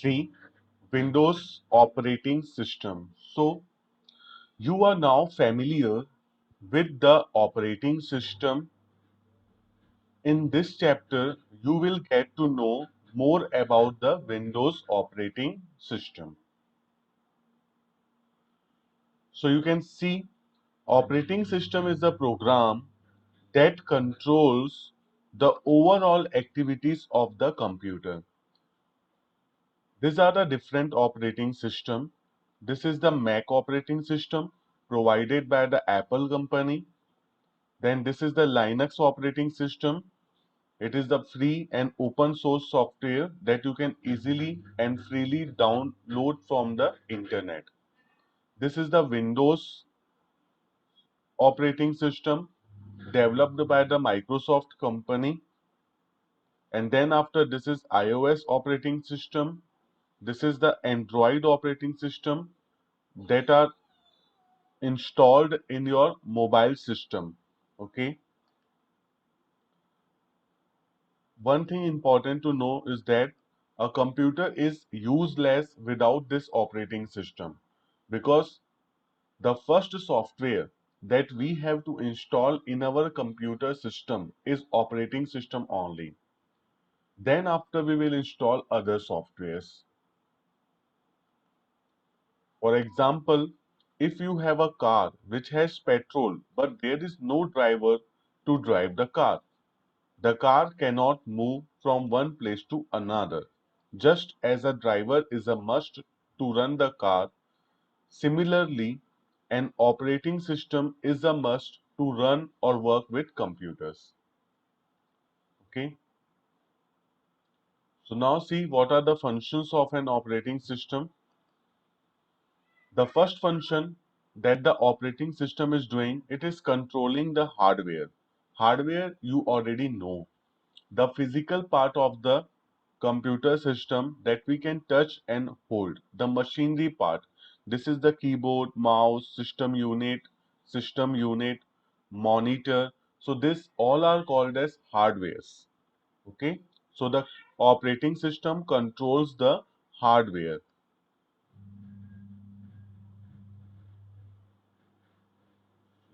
See, Windows operating system. So you are now familiar with the operating system. In this chapter, you will get to know more about the Windows operating system. So you can see operating system is the program that controls the overall activities of the computer. These are the different operating system. This is the Mac operating system provided by the Apple company. Then this is the Linux operating system. It is the free and open source software that you can easily and freely download from the internet. This is the Windows operating system developed by the Microsoft company. And then after this is iOS operating system. This is the Android operating system that are installed in your mobile system. Okay. One thing important to know is that a computer is useless without this operating system, because the first software that we have to install in our computer system is operating system only. Then after we will install other softwares. For example, if you have a car which has petrol but there is no driver to drive the car cannot move from one place to another. Just as a driver is a must to run the car, similarly, an operating system is a must to run or work with computers. Okay. So now see what are the functions of an operating system. The first function that the operating system is doing, it is controlling the hardware. Hardware you already know. The physical part of the computer system that we can touch and hold. The machinery part. This is the keyboard, mouse, system unit, monitor. So this all are called as hardwares. Okay. So the operating system controls the hardware.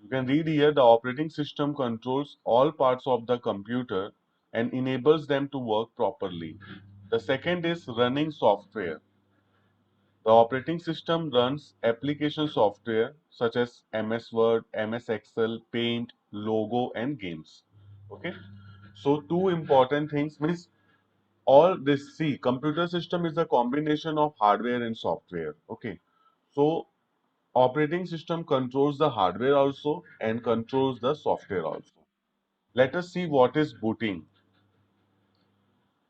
You can read here the operating system controls all parts of the computer and enables them to work properly. The second is running software. The operating system runs application software such as MS Word, MS Excel, Paint, Logo, and games. Okay. So two important things means all this. See, computer system is a combination of hardware and software. Okay. So operating system controls the hardware also and controls the software also. Let us see what is booting.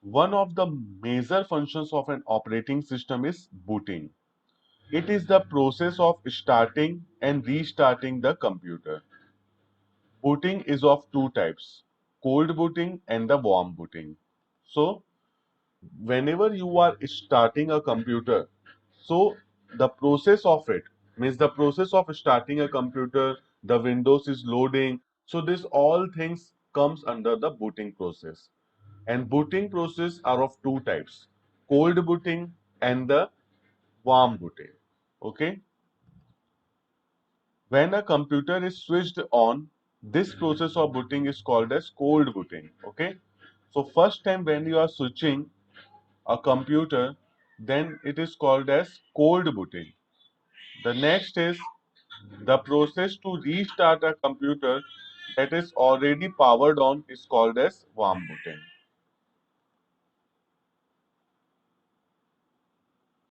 One of the major functions of an operating system is booting. It is the process of starting and restarting the computer. Booting is of two types, cold booting and the warm booting. So, whenever you are starting a computer, so the process of it means the process of starting a computer, the Windows is loading. So, this all things comes under the booting process. And booting process are of two types, cold booting and the warm booting. Okay. When a computer is switched on, this process of booting is called as cold booting. Okay. So first time when you are switching a computer, then it is called as cold booting. The next is the process to restart a computer that is already powered on is called as warm booting.